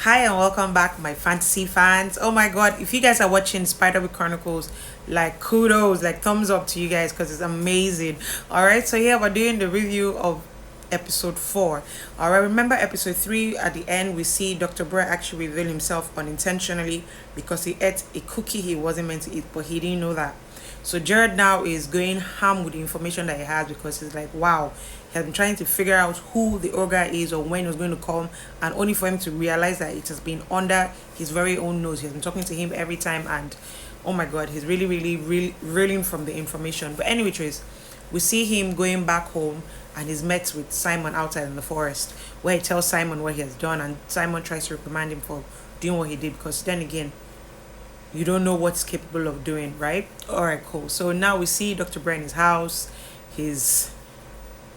Hi and welcome back, my fantasy fans. Oh my god, if you guys are watching Spiderwick Chronicles, like kudos, like thumbs up to you guys because it's amazing. Alright, so yeah, we're doing the review of episode 4. Alright, remember episode 3 at the end we see Dr. Brauer actually reveal himself unintentionally because he ate a cookie he wasn't meant to eat, but he didn't know that. So Jared now is going ham with the information that he has because he's like, wow, he has been trying to figure out who the ogre is or when he was going to come, and only for him to realize that it has been under his very own nose. He has been talking to him every time, and oh my god, he's really reeling from the information. But anyways, we see him going back home and he's met with Simon outside in the forest where he tells Simon what he has done, and Simon tries to reprimand him for doing what he did because then again you don't know what's capable of doing, right? All right, cool. So now we see Dr. Brauer in his house. He's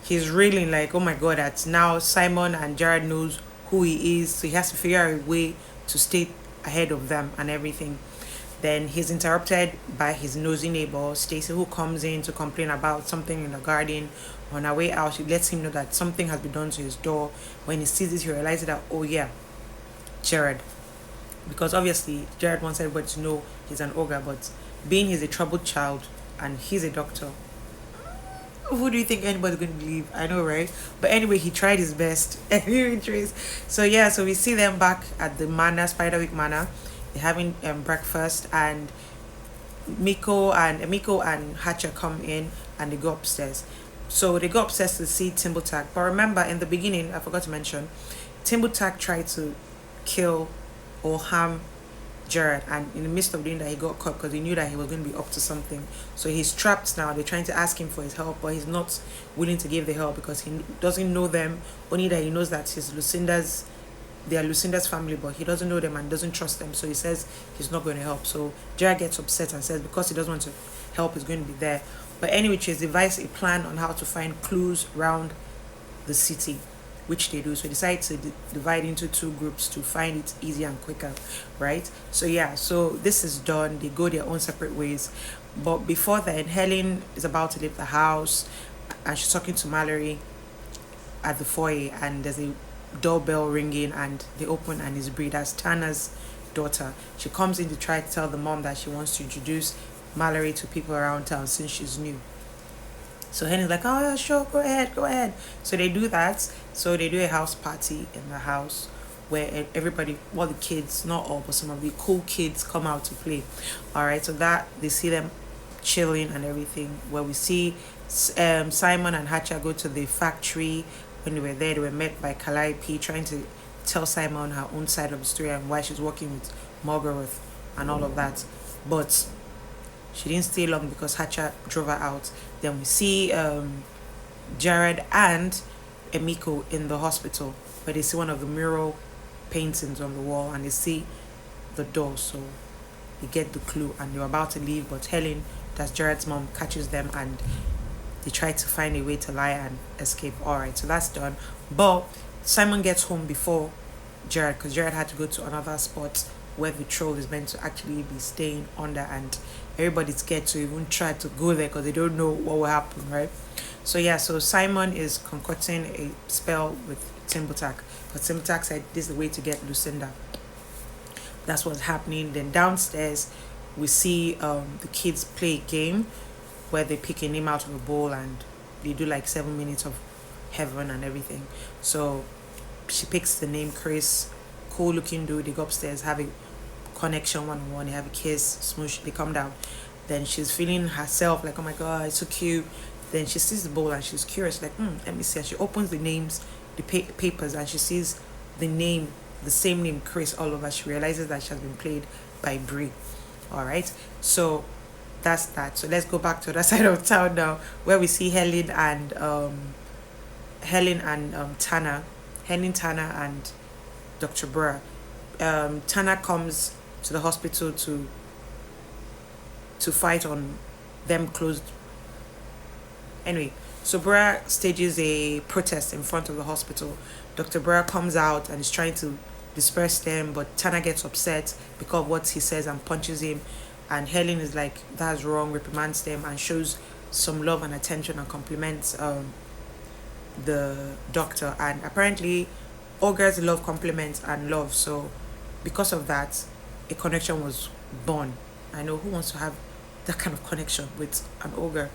he's reeling like, oh my god, that now Simon and Jared knows who he is, so he has to figure out a way to stay ahead of them and everything. Then he's interrupted by his nosy neighbor Stacy, who comes in to complain about something in the garden. On her way out, she lets him know that something has been done to his door. When he sees it, he realizes that, oh yeah, Jared, because obviously Jared wants everybody to know he's an ogre, but being he's a troubled child and he's a doctor, who do you think anybody's going to believe? I know, right? But anyway, he tried his best. Anyways, so yeah, so we see them back at the manor, Spiderwick Manor. They're having breakfast, and Miko and Hatcher come in and they go upstairs. So they go upstairs to see Thimbletack. But remember, in the beginning, I forgot to mention, Thimbletack tried to kill or harm Jared, and in the midst of doing that, he got caught because he knew that he was going to be up to something. So he's trapped now. They're trying to ask him for his help, but he's not willing to give the help because he doesn't know them. Only that he knows that they are Lucinda's family, but he doesn't know them and doesn't trust them. So he says he's not going to help. So Jared gets upset and says because he doesn't want to help, he's going to be there. But anyway, he's devised a plan on how to find clues around the city, which they do. So they decide to divide into two groups to find it easier and quicker, right? So yeah, so this is done. They go their own separate ways. But before then, Helen is about to leave the house and she's talking to Malorie at the foyer, and there's a doorbell ringing and they open, and it's Brie, that's Tana's daughter. She comes in to try to tell the mom that she wants to introduce Malorie to people around town since she's new. So Henny's like, oh yeah, sure, go ahead, go ahead. So they do that. So they do a house party in the house where everybody, well, the kids, not all, but some of the cool kids come out to play. All right, so that they see them chilling and everything. Where we see Simon and Hatcher go to the factory. When they were there, they were met by Calliope trying to tell Simon her own side of the story and why she's working with Mulgarath and all of that. But she didn't stay long because Hatcher drove her out. Then we see Jared and Emiko in the hospital where they see one of the mural paintings on the wall and they see the door. So they get the clue and they're about to leave, but Helen, that's Jared's mom, catches them and they try to find a way to lie and escape. Alright, so that's done. But Simon gets home before Jared because Jared had to go to another spot where the troll is meant to actually be staying under, and everybody's scared to even try to go there because they don't know what will happen, right? So yeah, so Simon is concocting a spell with Thimbletack, but Thimbletack said this is the way to get Lucinda. That's what's happening. Then downstairs we see the kids play a game where they pick a name out of a bowl and they do like 7 minutes of heaven and everything. So she picks the name Chris, cool looking dude. They go upstairs, have a connection one-on-one, they have a kiss, smoosh, they come down. Then she's feeling herself like, oh my god, it's so cute. Then she sees the bowl and she's curious, like, let me see. And she opens the names, the papers, and she sees the same name, Chris, all over. She realizes that she has been played by Brie. All right, so that's that. So let's go back to the side of town now, where we see Tana, and Dr. Brauer. Tana comes to the hospital to fight on them closed. Anyway, so Brauer stages a protest in front of the hospital. Dr. Brauer comes out and is trying to disperse them, but Tana gets upset because of what he says and punches him. And Helen is like, that's wrong, reprimands them and shows some love and attention and compliments the doctor. And apparently Ogres love compliments and love, so because of that, a connection was born. I know who wants to have that kind of connection with an ogre.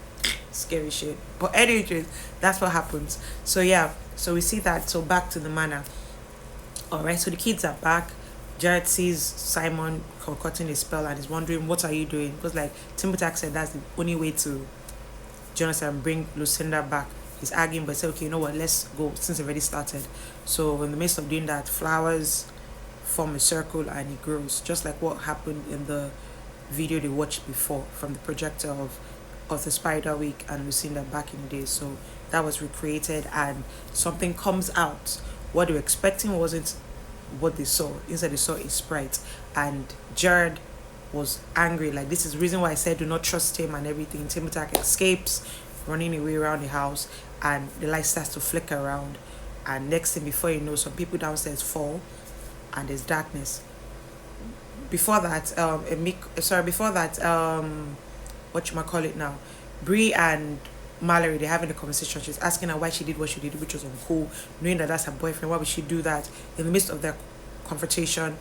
Scary shit. But anyway, that's what happens. So yeah, so we see that. So back to the manor. Alright, so the kids are back. Jared sees Simon concocting a spell and is wondering, what are you doing? Because like Thimbletack said, that's the only way to Jonathan bring Lucinda back. He's arguing, but say, okay, you know what, let's go since it already started. So in the midst of doing that, flowers form a circle and it grows, just like what happened in the video they watched before from the projector of the Spiderwick and Lucinda back in the day. So that was recreated and something comes out. What they were expecting wasn't what they saw. Instead they saw a sprite, and Jared was angry. Like, this is the reason why I said do not trust him and everything. Thimbletack escapes, running away around the house, and the light starts to flicker around. And next thing, before you know, some people downstairs fall, and there's darkness. Before that, what you might call it now, Brie and Malorie, they're having a conversation. She's asking her why she did what she did, which was uncool, knowing that that's her boyfriend. Why would she do that? In the midst of their confrontation,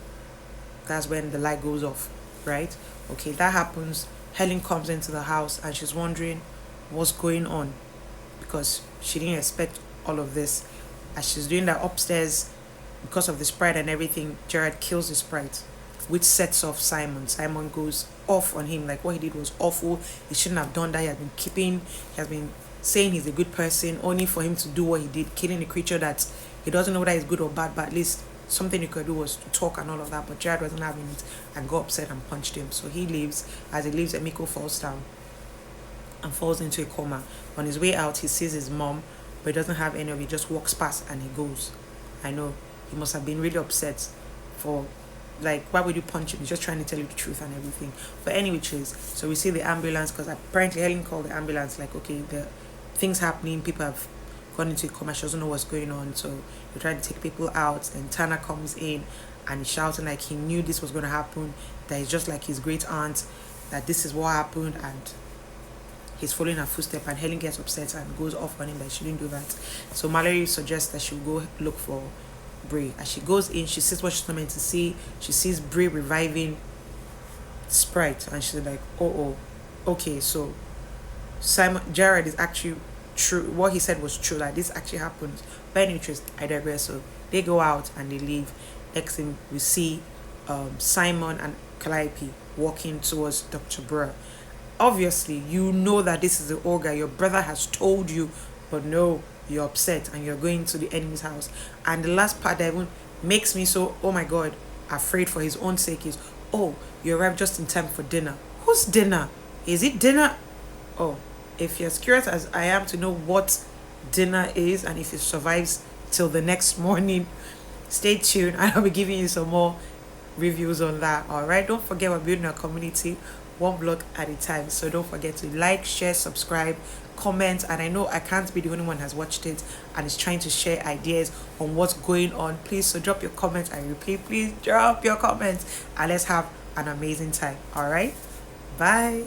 that's when the light goes off, right? Okay, that happens. Helen comes into the house and she's wondering what's going on because she didn't expect all of this. As she's doing that upstairs, because of the sprite and everything, Jared kills the sprite, which sets off Simon. Simon goes off on him, like what he did was awful. He shouldn't have done that. He has been saying he's a good person, only for him to do what he did, killing a creature that he doesn't know whether it's good or bad, but at least something he could do was to talk and all of that. But Jared wasn't having it and got upset and punched him. So he leaves. As he leaves, Emiko falls down and falls into a coma. On his way out, he sees his mom, but he doesn't have any of it. He just walks past and he goes. I know he must have been really upset for, like, why would you punch him? He's just trying to tell you the truth and everything. But anyway, so we see the ambulance, because apparently Helen called the ambulance, like, okay, the things happening, people have gone into a coma, she doesn't know what's going on, so they're trying to take people out. Then Tanner comes in and he's shouting like he knew this was going to happen, that he's just like his great aunt, that this is what happened, and he's following her footsteps. And Helen gets upset and goes off on him that she didn't do that. So Malorie suggests that she'll go look for Brie. As she goes in, she sees what she's not meant to see. She sees Brie reviving Sprite, and she's like, oh, okay, so Jared is actually true. What he said was true. Like, this actually happened. But anyway, I digress. So they go out and they leave. Next thing we see, Simon and Calliope walking towards Dr. Brauer. Obviously, you know that this is the ogre. Your brother has told you, but no, you're upset and you're going to the enemy's house. And the last part that even makes me so, oh my god, afraid for his own sake is, oh, you arrived just in time for dinner. Whose dinner? Is it dinner? Oh, if you're as curious as I am to know what dinner is and if it survives till the next morning, stay tuned. I'll be giving you some more reviews on that. All right, don't forget, we're building a community one block at a time, so don't forget to like, share, subscribe, comment. And I know I can't be the only one who has watched it and is trying to share ideas on what's going on. Please, so drop your comments. I repeat, please drop your comments and let's have an amazing time. All right, bye.